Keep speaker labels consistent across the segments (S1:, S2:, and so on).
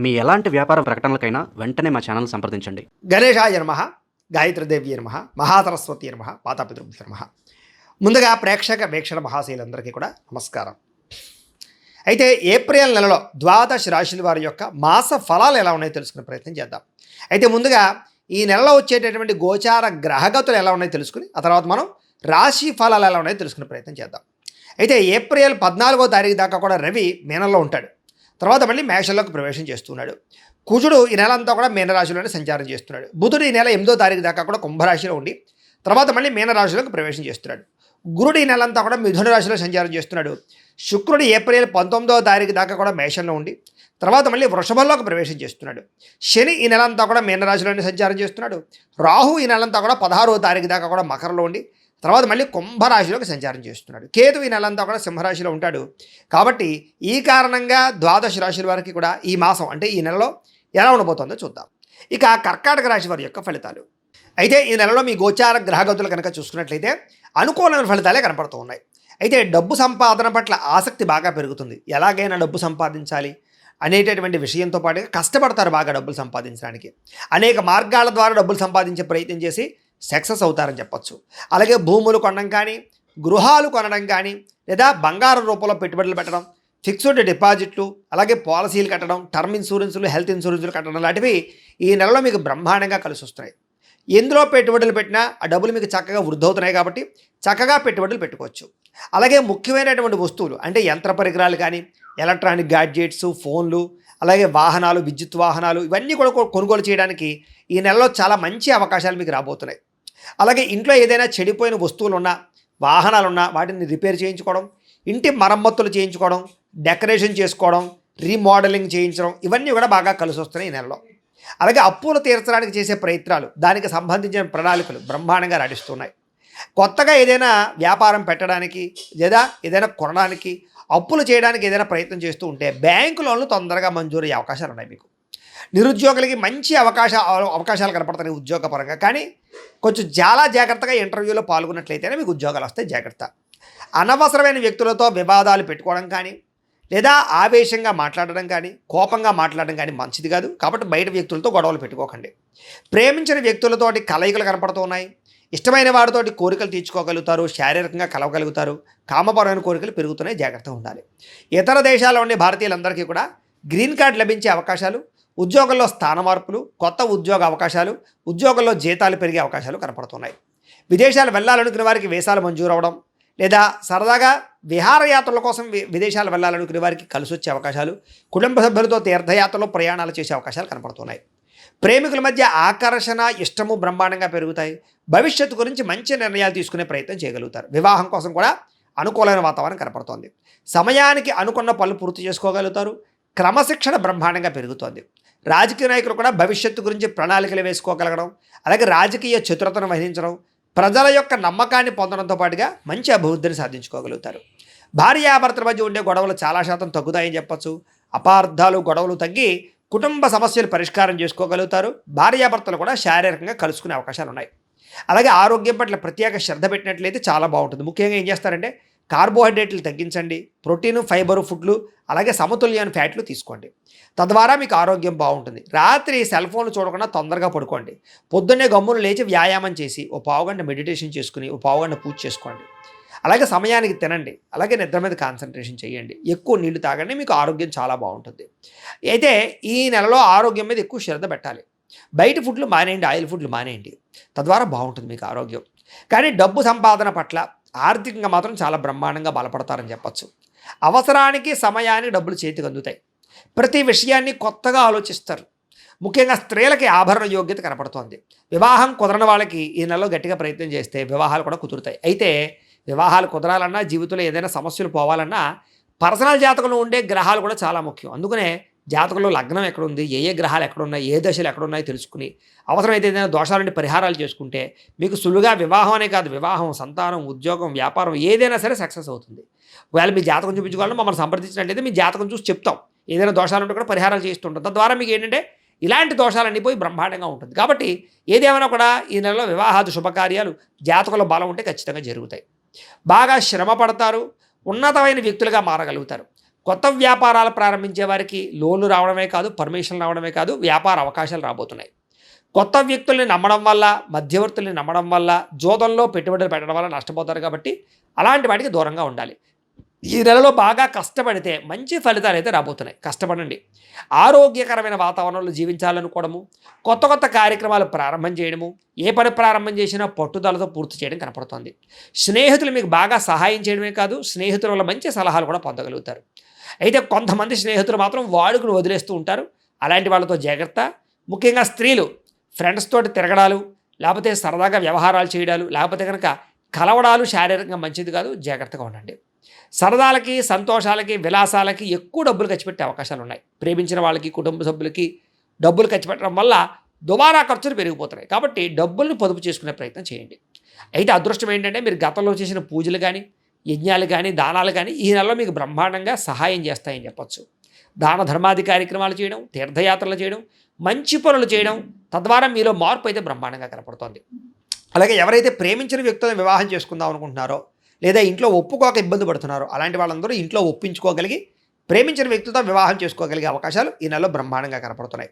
S1: మీ ఎలాంటి వ్యాపార ప్రకటనలకైనా వెంటనే మా ఛానల్ సంప్రదించండి.
S2: గణేశాయ నమః, గాయత్రీదేవి నమః, మహాసరస్వతి నమః, మాతాపితృభ్యో నమః. ముందుగా ప్రేక్షక వీక్షణ మహాశీలందరికీ కూడా నమస్కారం. అయితే ఏప్రిల్ నెలలో ద్వాదశ రాశుల వారి యొక్క మాస ఫలాలు ఎలా ఉన్నాయో తెలుసుకునే ప్రయత్నం చేద్దాం. అయితే ముందుగా ఈ నెలలో వచ్చేటటువంటి గోచార గ్రహగతులు ఎలా ఉన్నాయో తెలుసుకుని ఆ తర్వాత మనం రాశి ఫలాలు ఎలా ఉన్నాయో తెలుసుకునే ప్రయత్నం చేద్దాం. అయితే ఏప్రిల్ 14వ తారీఖు దాకా కూడా రవి మీనంలో ఉంటాడు. తర్వాత మళ్ళీ మేషంలోకి ప్రవేశం చేస్తున్నాడు. కుజుడు ఈ నెల అంతా కూడా మీనరాశిలోనే సంచారం చేస్తున్నాడు. బుధుడు ఈ నెల 8వ తారీఖు దాకా కూడా కుంభరాశిలో ఉండి తర్వాత మళ్ళీ మీనరాశిలోకి ప్రవేశం చేస్తున్నాడు. గురుడు ఈ నెలంతా కూడా మిథున రాశిలో సంచారం చేస్తున్నాడు. శుక్రుడు ఏప్రిల్ 19వ తారీఖు దాకా కూడా మేషంలో ఉండి తర్వాత మళ్ళీ వృషభంలోకి ప్రవేశం చేస్తున్నాడు. శని ఈ నెలంతా కూడా మీనరాశిలోనే సంచారం చేస్తున్నాడు. రాహు ఈ నెలంతా కూడా 16వ తారీఖు దాకా కూడా మకరంలో ఉండి తర్వాత మళ్ళీ కుంభరాశిలోకి సంచారం చేస్తున్నాడు. కేతు ఈ నెలంతా కూడా సింహరాశిలో ఉంటాడు. కాబట్టి ఈ కారణంగా ద్వాదశ రాశుల వారికి కూడా ఈ మాసం అంటే ఈ నెలలో ఎలా ఉండబోతుందో చూద్దాం. ఇక కర్కాటక రాశి వారి యొక్క ఫలితాలు. అయితే ఈ నెలలో మీ గోచార గ్రహగతులు కనుక చూసుకున్నట్లయితే అనుకూలమైన ఫలితాలే కనపడుతూ ఉన్నాయి. అయితే డబ్బు సంపాదన పట్ల ఆసక్తి బాగా పెరుగుతుంది. ఎలాగైనా డబ్బు సంపాదించాలి అనేటటువంటి విషయంతో పాటుగా కష్టపడతారు బాగా డబ్బులు సంపాదించడానికి. అనేక మార్గాల ద్వారా డబ్బులు సంపాదించే ప్రయత్నం చేసి సక్సెస్ అవుతారని చెప్పచ్చు. అలాగే భూములు కొనడం కానీ, గృహాలు కొనడం కానీ, లేదా బంగారం రూపంలో పెట్టుబడులు పెట్టడం, ఫిక్స్డ్ డిపాజిట్లు, అలాగే పాలసీలు కట్టడం, టర్మ్ ఇన్సూరెన్సులు, హెల్త్ ఇన్సూరెన్సులు కట్టడం లాంటివి ఈ నెలలో మీకు బ్రహ్మాండంగా కలిసి వస్తున్నాయి. ఎందులో పెట్టుబడులు పెట్టినా ఆ డబ్బులు మీకు చక్కగా వృద్ధి అవుతున్నాయి కాబట్టి చక్కగా పెట్టుబడులు పెట్టుకోవచ్చు. అలాగే ముఖ్యమైనటువంటి వస్తువులు అంటే యంత్ర పరికరాలు కానీ, ఎలక్ట్రానిక్ గ్యాడ్జెట్స్, ఫోన్లు, అలాగే వాహనాలు, విద్యుత్ వాహనాలు ఇవన్నీ కూడా కొనుగోలు చేయడానికి ఈ నెలలో చాలా మంచి అవకాశాలు మీకు రాబోతున్నాయి. అలాగే ఇంట్లో ఏదైనా చెడిపోయిన వస్తువులు ఉన్నా, వాహనాలు ఉన్నా వాటిని రిపేర్ చేయించుకోవడం, ఇంటి మరమ్మతులు చేయించుకోవడం, డెకరేషన్ చేసుకోవడం, రీమోడలింగ్ చేయించడం ఇవన్నీ కూడా బాగా కలిసి వస్తున్నాయి ఈ నెలలో. అలాగే అప్పులు తీర్చడానికి చేసే ప్రయత్నాలు, దానికి సంబంధించిన ప్రణాళికలు బ్రహ్మాండంగా నడుస్తున్నాయి. కొత్తగా ఏదైనా వ్యాపారం పెట్టడానికి లేదా ఏదైనా కొనడానికి, అప్పులు చేయడానికి ఏదైనా ప్రయత్నం చేస్తూ ఉంటే బ్యాంకు లోన్లు తొందరగా మంజూరు అయ్యే అవకాశాలు ఉన్నాయి మీకు. నిరుద్యోగులకి మంచి అవకాశాలు కనపడతాయి ఉద్యోగపరంగా. కానీ కొంచెం చాలా జాగ్రత్తగా ఇంటర్వ్యూలో పాల్గొన్నట్లయితేనే మీకు ఉద్యోగాలు వస్తాయి. జాగ్రత్త. అనవసరమైన వ్యక్తులతో వివాదాలు పెట్టుకోవడం కానీ, లేదా ఆవేశంగా మాట్లాడడం కానీ, కోపంగా మాట్లాడడం కానీ మంచిది కాదు. కాబట్టి బయట వ్యక్తులతో గొడవలు పెట్టుకోకండి. ప్రేమించిన వ్యక్తులతోటి కలయికలు కనపడుతూ ఉన్నాయి. ఇష్టమైన వారితోటి కోరికలు తీర్చుకోగలుగుతారు, శారీరకంగా కలవగలుగుతారు, కామపరమైన కోరికలు పెరుగుతున్నాయి. జాగ్రత్తగా ఉండాలి. ఇతర దేశాల్లో ఉండే భారతీయులందరికీ కూడా గ్రీన్ కార్డు లభించే అవకాశాలు, ఉద్యోగంలో స్థాన మార్పులు, కొత్త ఉద్యోగ అవకాశాలు, ఉద్యోగంలో జీతాలు పెరిగే అవకాశాలు కనపడుతున్నాయి. విదేశాలు వెళ్ళాలనుకునే వారికి వీసాలు మంజూరు అవ్వడం, లేదా సరదాగా విహారయాత్రల కోసం విదేశాలు వెళ్ళాలనుకునే వారికి కలిసి వచ్చే అవకాశాలు, కుటుంబ సభ్యులతో తీర్థయాత్రలో ప్రయాణాలు చేసే అవకాశాలు కనపడుతున్నాయి. ప్రేమికుల మధ్య ఆకర్షణ, ఇష్టము బ్రహ్మాండంగా పెరుగుతాయి. భవిష్యత్తు గురించి మంచి నిర్ణయాలు తీసుకునే ప్రయత్నం చేయగలుగుతారు. వివాహం కోసం కూడా అనుకూలమైన వాతావరణం కనపడుతోంది. సమయానికి అనుకున్న పనులు పూర్తి చేసుకోగలుగుతారు. క్రమశిక్షణ బ్రహ్మాండంగా పెరుగుతోంది. రాజకీయ నాయకులు కూడా భవిష్యత్తు గురించి ప్రణాళికలు వేసుకోగలగడం, అలాగే రాజకీయ చతురతను వహించడం, ప్రజల యొక్క నమ్మకాన్ని పొందడంతో పాటుగా మంచి అభివృద్ధిని సాధించుకోగలుగుతారు. భార్యాభర్తల మధ్య ఉండే గొడవలు చాలా శాతం తగ్గుతాయని చెప్పచ్చు. అపార్థాలు, గొడవలు తగ్గి కుటుంబ సమస్యలు పరిష్కారం చేసుకోగలుగుతారు. భార్యాభర్తలు కూడా శారీరకంగా కలుసుకునే అవకాశాలు ఉన్నాయి. అలాగే ఆరోగ్యం పట్ల ప్రత్యేక శ్రద్ధ పెట్టినట్లయితే చాలా బాగుంటుంది. ముఖ్యంగా ఏం చేస్తారంటే కార్బోహైడ్రేట్లు తగ్గించండి, ప్రోటీను, ఫైబరు ఫుడ్లు, అలాగే సమతుల్యమైన ఫ్యాట్లు తీసుకోండి. తద్వారా మీకు ఆరోగ్యం బాగుంటుంది. రాత్రి సెల్ ఫోన్లు చూడకుండా తొందరగా పడుకోండి. పొద్దున్నే గమ్మును లేచి వ్యాయామం చేసి ఓ పావుగంట మెడిటేషన్ చేసుకుని ఓ పావుగంట పూజ చేసుకోండి. అలాగే సమయానికి తినండి. అలాగే నిద్ర మీద కాన్సన్ట్రేషన్ చేయండి. ఎక్కువ నీళ్లు తాగండి. మీకు ఆరోగ్యం చాలా బాగుంటుంది. అయితే ఈ నెలలో ఆరోగ్యం మీద ఎక్కువ శ్రద్ధ పెట్టాలి. బయట ఫుడ్లు మానేయండి, ఆయిల్ ఫుడ్లు మానేయండి. తద్వారా బాగుంటుంది మీకు ఆరోగ్యం. కానీ డబ్బు సంపాదన పట్ల ఆర్థికంగా మాత్రం చాలా బ్రహ్మాండంగా బలపడతారని చెప్పచ్చు. అవసరానికి, సమయానికి డబ్బులు చేతికి అందుతాయి. ప్రతి విషయాన్ని కొత్తగా ఆలోచిస్తారు. ముఖ్యంగా స్త్రీలకి ఆభరణ యోగ్యత కనపడుతోంది. వివాహం కుదరని వాళ్ళకి ఈ నెలలో గట్టిగా ప్రయత్నం చేస్తే వివాహాలు కూడా కుదురుతాయి. అయితే వివాహాలు కుదరాలన్నా, జీవితంలో ఏదైనా సమస్యలు పోవాలన్నా పర్సనల్ జాతకంలో ఉండే గ్రహాలు కూడా చాలా ముఖ్యం. అందుకనే జాతకంలో లగ్నం ఎక్కడుంది, ఏ గ్రహాలు ఎక్కడున్నాయి, ఏ దశలు ఎక్కడున్నాయో తెలుసుకుని అవసరమైతే ఏదైనా దోషాలంటే పరిహారాలు చేసుకుంటే మీకు సులువుగా వివాహం అనే కాదు, వివాహం, సంతానం, ఉద్యోగం, వ్యాపారం ఏదైనా సరే సక్సెస్ అవుతుంది. ఒకవేళ మీ జాతకం చూపించుకోవాలని మమ్మల్ని సంప్రదించినట్లయితే మీ జాతకం చూసి చెప్తాం. ఏదైనా దోషాలు ఉంటే కూడా పరిహారాలు చేస్తుంటాం. తద్వారా మీకు ఏంటంటే ఇలాంటి దోషాలన్నీ పోయి బ్రహ్మాండంగా ఉంటుంది. కాబట్టి ఏదేమైనా కూడా ఈ నెలలో వివాహాది శుభకార్యాలు జాతకంలో బలం ఉంటే ఖచ్చితంగా జరుగుతాయి. బాగా శ్రమ పడతారు. ఉన్నతమైన వ్యక్తులుగా మారగలుగుతారు. కొత్త వ్యాపారాలు ప్రారంభించే వారికి లోన్లు రావడమే కాదు, పర్మిషన్ రావడమే కాదు, వ్యాపార అవకాశాలు రాబోతున్నాయి. కొత్త వ్యక్తుల్ని నమ్మడం వల్ల, మధ్యవర్తుల్ని నమ్మడం వల్ల, జోదంలో పెట్టుబడులు పెట్టడం వల్ల నష్టపోతారు కాబట్టి అలాంటి వాటికి దూరంగా ఉండాలి. ఈ నెలలో బాగా కష్టపడితే మంచి ఫలితాలు అయితే రాబోతున్నాయి. కష్టపడండి. ఆరోగ్యకరమైన వాతావరణంలో జీవించాలనుకోవడము, కొత్త కొత్త కార్యక్రమాలు ప్రారంభం చేయడము, ఏ పని ప్రారంభం చేసినా పట్టుదలతో పూర్తి చేయడం కనపడుతోంది. స్నేహితులు మీకు బాగా సహాయం చేయడమే కాదు, స్నేహితుల వల్ల మంచి సలహాలు కూడా పొందగలుగుతారు. అయితే కొంతమంది స్నేహితులు మాత్రం వాడుకుని వదిలేస్తూ ఉంటారు. అలాంటి వాళ్ళతో జాగ్రత్త. ముఖ్యంగా స్త్రీలు ఫ్రెండ్స్ తోటి తిరగడాలు, లేకపోతే సరదాగా వ్యవహారాలు చేయడాలు, లేకపోతే కనుక కలవడాలు శారీరకంగా మంచిది కాదు. జాగ్రత్తగా ఉండండి. సరదాలకి, సంతోషాలకి, విలాసాలకి ఎక్కువ డబ్బులు ఖర్చు పెట్టే అవకాశాలు ఉన్నాయి. ప్రేమించిన వాళ్ళకి, కుటుంబ సభ్యులకి డబ్బులు ఖర్చు పెట్టడం వల్ల దుబారా ఖర్చులు పెరిగిపోతున్నాయి. కాబట్టి డబ్బుల్ని పొదుపు చేసుకునే ప్రయత్నం చేయండి. అయితే అదృష్టం ఏంటంటే మీరు గతంలో చేసిన పూజలు కానీ, యజ్ఞాలు కానీ, దానాలు కానీ ఈ నెలలో మీకు బ్రహ్మాండంగా సహాయం చేస్తాయని చెప్పొచ్చు. దాన ధర్మాది కార్యక్రమాలు చేయడం, తీర్థయాత్రలు చేయడం, మంచి పనులు చేయడం, తద్వారా మీలో మార్పు అయితే బ్రహ్మాండంగా కనపడుతోంది. అలాగే ఎవరైతే ప్రేమించిన వ్యక్తులను వివాహం చేసుకుందాం అనుకుంటున్నారో, లేదా ఇంట్లో ఒప్పుకోక ఇబ్బంది పడుతున్నారో అలాంటి వాళ్ళందరూ ఇంట్లో ఒప్పించుకోగలిగి ప్రేమించిన వ్యక్తితో వివాహం చేసుకోగలిగే అవకాశాలు ఈ నెలలో బ్రహ్మాండంగా కనపడుతున్నాయి.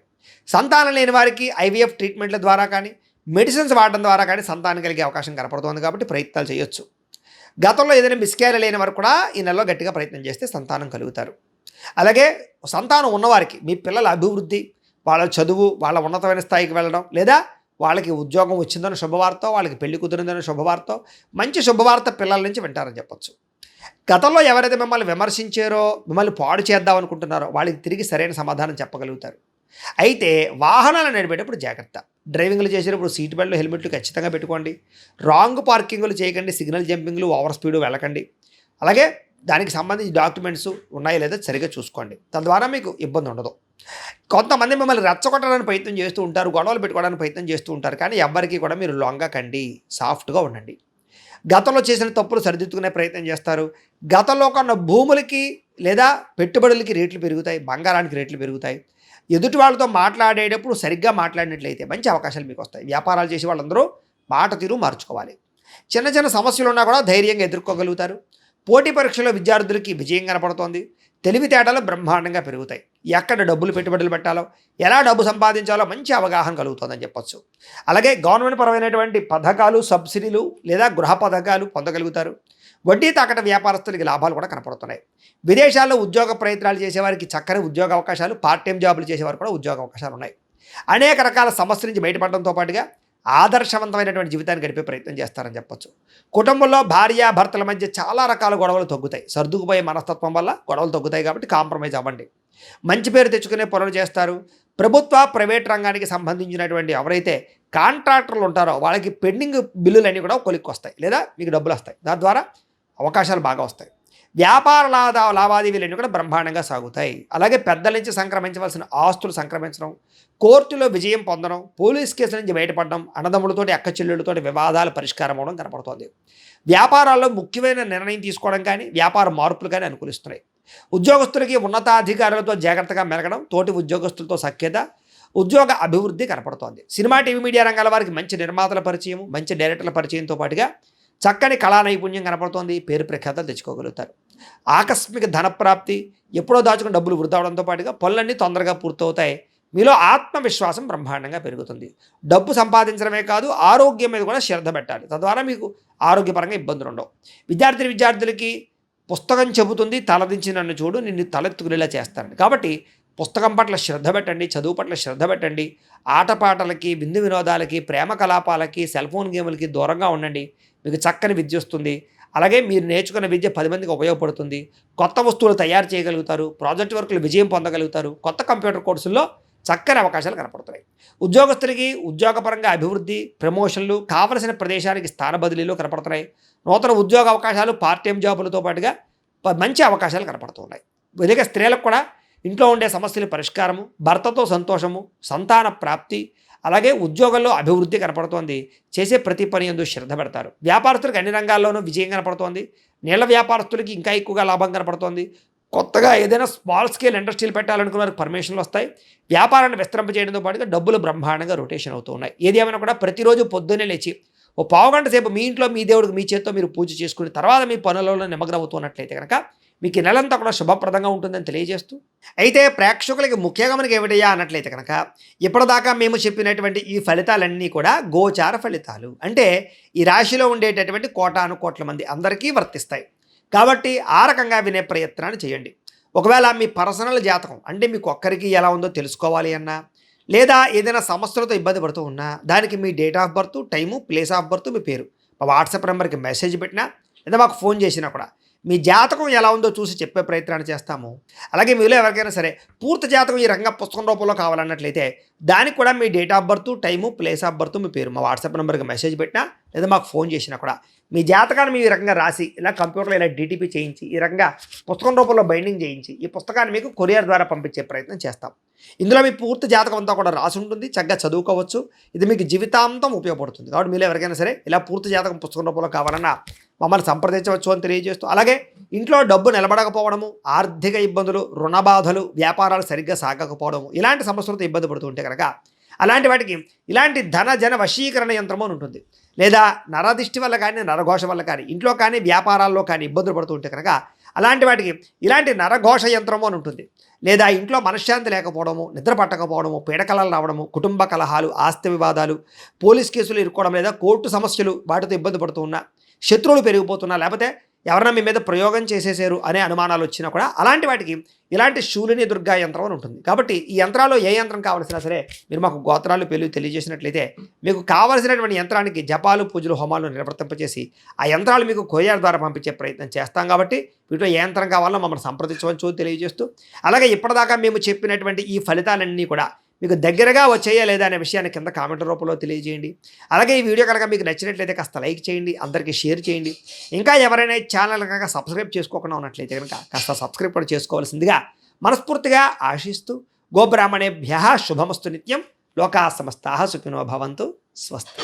S2: సంతానం లేని వారికి ఐవీఎఫ్ ట్రీట్మెంట్ల ద్వారా కానీ, మెడిసిన్స్ వాడడం ద్వారా కానీ సంతానం కలిగే అవకాశం కనపడుతోంది. కాబట్టి ప్రయత్నాలు చేయొచ్చు. గతంలో ఏదైనా మిస్క్యారేజ్ లేని వారు కూడా ఈ నెలలో గట్టిగా ప్రయత్నం చేస్తే సంతానం కలుగుతారు. అలాగే సంతానం ఉన్నవారికి మీ పిల్లల అభివృద్ధి, వాళ్ళ చదువు, వాళ్ళ ఉన్నతమైన స్థాయికి వెళ్ళడం, లేదా వాళ్ళకి ఉద్యోగం వచ్చిందని శుభవార్త, వాళ్ళకి పెళ్లి కుదిరిందని శుభవార్త, మంచి శుభవార్త పిల్లల నుంచి వింటారని చెప్పొచ్చు. గతంలో ఎవరైతే మిమ్మల్ని విమర్శించారో, మిమ్మల్ని పాడు చేద్దాం అనుకుంటున్నారో వాళ్ళకి తిరిగి సరైన సమాధానం చెప్పగలుగుతారు. అయితే వాహనాలు నడిపేటప్పుడు జాగ్రత్త. డ్రైవింగ్లు చేసేటప్పుడు సీట్ బెల్ట్లు, హెల్మెట్లు ఖచ్చితంగా పెట్టుకోండి. రాంగ్ పార్కింగ్లు చేయకండి. సిగ్నల్ జంపింగ్లు, ఓవర్ స్పీడ్ వెళ్ళకండి. అలాగే దానికి సంబంధించి డాక్యుమెంట్స్ ఉన్నాయో లేదో సరిగ్గా చూసుకోండి. తద్వారా మీకు ఇబ్బంది ఉండదు. కొంతమంది మిమ్మల్ని రెచ్చగొట్టడానికి ప్రయత్నం చేస్తూ ఉంటారు, గొడవలు పెట్టుకోవడానికి ప్రయత్నం చేస్తూ ఉంటారు. కానీ ఎవ్వరికీ కూడా మీరు లొంగకండి, సాఫ్ట్గా ఉండండి. గతంలో చేసిన తప్పులు సరిదిద్దుకునే ప్రయత్నం చేస్తారు. గతంలో కొన్న భూములకి లేదా పెట్టుబడులకి రేట్లు పెరుగుతాయి, బంగారానికి రేట్లు పెరుగుతాయి. ఎదుటి వాళ్ళతో మాట్లాడేటప్పుడు సరిగ్గా మాట్లాడినట్లయితే మంచి అవకాశాలు మీకు వస్తాయి. వ్యాపారాలు చేసే వాళ్ళందరూ మాట తీరు మార్చుకోవాలి. చిన్న చిన్న సమస్యలు ఉన్నా కూడా ధైర్యంగా ఎదుర్కోగలుగుతారు. పోటీ పరీక్షలో విద్యార్థులకి విజయం కనపడుతోంది. తెలివితేటలు బ్రహ్మాండంగా పెరుగుతాయి. ఎక్కడ డబ్బులు పెట్టుబడులు పెట్టాలో, ఎలా డబ్బు సంపాదించాలో మంచి అవగాహన కలుగుతుందని చెప్పొచ్చు. అలాగే గవర్నమెంట్ పరమైనటువంటి పథకాలు, సబ్సిడీలు లేదా గృహ పథకాలు పొందగలుగుతారు. వడ్డీ తాకట వ్యాపారస్తులకి లాభాలు కూడా కనపడుతున్నాయి. విదేశాల్లో ఉద్యోగ ప్రయత్నాలు చేసేవారికి చక్కని ఉద్యోగ అవకాశాలు, పార్ట్ టైం జాబులు చేసేవారు కూడా ఉద్యోగ అవకాశాలు ఉన్నాయి. అనేక రకాల సమస్యల నుంచి బయటపడడంతో పాటుగా ఆదర్శవంతమైనటువంటి జీవితాన్ని గడిపే ప్రయత్నం చేస్తారని చెప్పొచ్చు. కుటుంబంలో భార్య భర్తల మధ్య చాలా రకాల గొడవలు తగ్గుతాయి. సర్దుకుపోయే మనస్తత్వం వల్ల గొడవలు తగ్గుతాయి. కాబట్టి కాంప్రమైజ్ అవ్వండి. మంచి పేరు తెచ్చుకునే పనులు చేస్తారు. ప్రభుత్వ, ప్రైవేట్ రంగానికి సంబంధించినటువంటి ఎవరైతే కాంట్రాక్టర్లు ఉంటారో వాళ్ళకి పెండింగ్ బిల్లులన్నీ కూడా కొలిక్కి వస్తాయి, లేదా మీకు డబ్బులు వస్తాయి. దాని ద్వారా అవకాశాలు బాగా వస్తాయి. వ్యాపార లావాదేవీలన్నీ కూడా బ్రహ్మాండంగా సాగుతాయి. అలాగే పెద్దల నుంచి సంక్రమించవలసిన ఆస్తులు సంక్రమించడం, కోర్టులో విజయం పొందడం, పోలీస్ కేసుల నుంచి బయటపడడం, అన్నదమ్ములతోటి అక్క చెల్లెళ్ళతోటి వివాదాలు పరిష్కారం అవడం కనపడుతోంది. వ్యాపారాల్లో ముఖ్యమైన నిర్ణయం తీసుకోవడం కానీ, వ్యాపార మార్పులు కానీ అనుకూలిస్తున్నాయి. ఉద్యోగస్తులకి ఉన్నతాధికారులతో జాగ్రత్తగా మెలగడం, తోటి ఉద్యోగస్తులతో సఖ్యత, ఉద్యోగ అభివృద్ధి కనపడుతోంది. సినిమా, టీవీ, మీడియా రంగాల వారికి మంచి నిర్మాతల పరిచయం, మంచి డైరెక్టర్ల పరిచయంతో పాటుగా చక్కని కళా నైపుణ్యం కనపడుతోంది. పేరు ప్రఖ్యాతలు తెచ్చుకోగలుగుతారు. ఆకస్మిక ధనప్రాప్తి, ఎప్పుడో దాచుకుని డబ్బులు వృధా అవడంతో పాటుగా పనులన్నీ తొందరగా పూర్తవుతాయి. మీలో ఆత్మవిశ్వాసం బ్రహ్మాండంగా పెరుగుతుంది. డబ్బు సంపాదించడమే కాదు, ఆరోగ్యం మీద కూడా శ్రద్ధ పెట్టాలి. తద్వారా మీకు ఆరోగ్యపరంగా ఇబ్బందులు ఉండవు. విద్యార్థులకి పుస్తకం చెబుతుంది, తలదించి నన్ను చూడు, నిన్ను తలెత్తుకునేలా చేస్తారని. కాబట్టి పుస్తకం పట్ల శ్రద్ధ పెట్టండి, చదువు పట్ల శ్రద్ధ పెట్టండి. ఆటపాటలకి, విందు వినోదాలకి, ప్రేమ కలాపాలకి, సెల్ ఫోన్ గేములకి దూరంగా ఉండండి. మీకు చక్కని విద్య వస్తుంది. అలాగే మీరు నేర్చుకున్న విద్య 10 మందికి ఉపయోగపడుతుంది. కొత్త వస్తువులు తయారు చేయగలుగుతారు. ప్రాజెక్ట్ వర్కులు విజయం పొందగలుగుతారు. కొత్త కంప్యూటర్ కోర్సుల్లో చక్కని అవకాశాలు కనపడుతున్నాయి. ఉద్యోగస్తులకి ఉద్యోగపరంగా అభివృద్ధి, ప్రమోషన్లు, కావలసిన ప్రదేశానికి స్థాన బదిలీలు కనపడుతున్నాయి. నూతన ఉద్యోగ అవకాశాలు, పార్ట్ టైం జాబులతో పాటుగా మంచి అవకాశాలు కనపడుతున్నాయి. అలాగే స్త్రీలకు కూడా ఇంట్లో ఉండే సమస్యల పరిష్కారము, భర్తతో సంతోషము, సంతాన ప్రాప్తి, అలాగే ఉద్యోగంలో అభివృద్ధి కనపడుతోంది. చేసే ప్రతి పని యందు శ్రద్ధ పెడతారు. వ్యాపారస్తులకు అన్ని రంగాల్లోనూ విజయం కనపడుతోంది. నీళ్ల వ్యాపారస్తులకి ఇంకా ఎక్కువగా లాభం కనపడుతోంది. కొత్తగా ఏదైనా స్మాల్ స్కేల్ ఇండస్ట్రీలు పెట్టాలనుకున్న వారికి పర్మిషన్లు వస్తాయి. వ్యాపారాన్ని విస్తరింపజేయడంతో పాటుగా డబ్బులు బ్రహ్మాండంగా రొటేషన్ అవుతూ ఉన్నాయి. ఏది ఏమైనా కూడా ప్రతిరోజు పొద్దున్నే లేచి ఓ పావుగంట సేపు మీ ఇంట్లో మీ దేవుడికి మీ చేత్తో మీరు పూజ చేసుకుని తర్వాత మీ పనులలో నిమగ్నం అవుతున్నట్లయితే కనుక మీకు ఈ నెలంతా కూడా శుభప్రదంగా ఉంటుందని తెలియజేస్తూ, అయితే ప్రేక్షకులకి ముఖ్యంగా మనకి ఏమిటయ్యా అన్నట్లయితే కనుక ఇప్పటిదాకా మేము చెప్పినటువంటి ఈ ఫలితాలన్నీ కూడా గోచార ఫలితాలు. అంటే ఈ రాశిలో ఉండేటటువంటి కోటాను కోట్ల మంది అందరికీ వర్తిస్తాయి. కాబట్టి ఆ రకంగా వినే ప్రయత్నాన్ని చేయండి. ఒకవేళ మీ పర్సనల్ జాతకం అంటే మీకు ఒక్కరికి ఎలా ఉందో తెలుసుకోవాలి అన్నా, లేదా ఏదైనా సమస్యలతో ఇబ్బంది పడుతూ ఉన్నా దానికి మీ date of birth, time, place of birth, మీ పేరు మా వాట్సాప్ నెంబర్కి మెసేజ్ పెట్టినా లేదా మాకు ఫోన్ చేసినా కూడా మీ జాతకం ఎలా ఉందో చూసి చెప్పే ప్రయత్నాన్ని చేస్తాము. అలాగే మీలో ఎవరికైనా సరే పూర్తి జాతకం ఈ రకంగా పుస్తకం రూపంలో కావాలన్నట్లయితే దానికి కూడా మీ date of birth, time, place of birth, మీ పేరు మా వాట్సాప్ నెంబర్కి మెసేజ్ పెట్టినా లేదా మాకు ఫోన్ చేసినా కూడా మీ జాతకాన్ని ఈ రకంగా రాసి ఇలా కంప్యూటర్లో ఇలా డిటిపి చేయించి ఈ రకంగా పుస్తకం రూపంలో బైండింగ్ చేయించి ఈ పుస్తకాన్ని మీకు కొరియర్ ద్వారా పంపించే ప్రయత్నం చేస్తాం. ఇందులో మీ పూర్తి జాతకం అంతా కూడా రాసి ఉంటుంది, చక్కగా చదువుకోవచ్చు. ఇది మీకు జీవితాంతం ఉపయోగపడుతుంది. కాబట్టి మీరు ఎవరికైనా సరే ఇలా పూర్తి జాతకం పుస్తకం రూపంలో కావాలన్నా మమ్మల్ని సంప్రదించవచ్చు అని తెలియజేస్తూ, అలాగే ఇంట్లో డబ్బు నిలబడకపోవడము, ఆర్థిక ఇబ్బందులు, రుణ బాధలు, వ్యాపారాలు సరిగ్గా సాగకపోవడము ఇలాంటి సమస్యలతో ఇబ్బంది పడుతూ ఉంటే కనుక అలాంటి వాటికి ఇలాంటి ధన జన వశీకరణ యంత్రము అని ఉంటుంది. లేదా నరదిష్టి వల్ల కానీ, నరఘోష వల్ల కానీ, ఇంట్లో కానీ వ్యాపారాల్లో కానీ ఇబ్బందులు పడుతూ ఉంటే కనుక అలాంటి వాటికి ఇలాంటి నరఘోష యంత్రము అని ఉంటుంది. లేదా ఇంట్లో మనశ్శాంతి లేకపోవడము, నిద్ర పట్టకపోవడము, పీడకలలు రావడము, కుటుంబ కలహాలు, ఆస్తి వివాదాలు, పోలీస్ కేసులు ఇరుక్కోవడం, లేదా కోర్టు సమస్యలు వాటితో ఇబ్బంది పడుతూ ఉన్నా, శత్రువులు పెరిగిపోతున్నా, లేకపోతే ఎవరన్నా మీ మీద ప్రయోగం చేసేసారు అనే అనుమానాలు వచ్చినా కూడా అలాంటి వాటికి ఇలాంటి శూలిని దుర్గా యంత్రం అని ఉంటుంది. కాబట్టి ఈ యంత్రాలు ఏ యంత్రం కావాల్సినా సరే మీరు మాకు గోత్రాలు పేర్లు తెలియజేసినట్లయితే మీకు కావలసినటువంటి యంత్రానికి జపాలు, పూజలు, హోమాలు నిర్వర్తింపచేసి ఆ యంత్రాలు మీకు కొరియర్ ద్వారా పంపించే ప్రయత్నం చేస్తాం. కాబట్టి వీటిలో ఏ యంత్రం కావాలో మమ్మల్ని సంప్రదించవచ్చు తెలియజేస్తూ, అలాగే ఇప్పటిదాకా మేము చెప్పినటువంటి ఈ ఫలితాలన్నీ కూడా మీకు దగ్గరగా వచ్చేయా లేదా అనే విషయాన్ని కింద కామెంట్ రూపంలో తెలియజేయండి. అలాగే ఈ వీడియో కనుక మీకు నచ్చినట్లయితే కాస్త లైక్ చేయండి, అందరికీ షేర్ చేయండి. ఇంకా ఎవరైనా ఈ ఛానల్ కనుక సబ్స్క్రైబ్ చేసుకోకుండా ఉన్నట్లయితే కనుక కాస్త సబ్స్క్రైబ్ కూడా చేసుకోవాల్సిందిగా మనస్ఫూర్తిగా ఆశిస్తూ, గోబ్రాహ్మణేభ్యః శుభమస్తు నిత్యం, లోకా సమస్తాః సుఖినో భవంతు, స్వస్తి.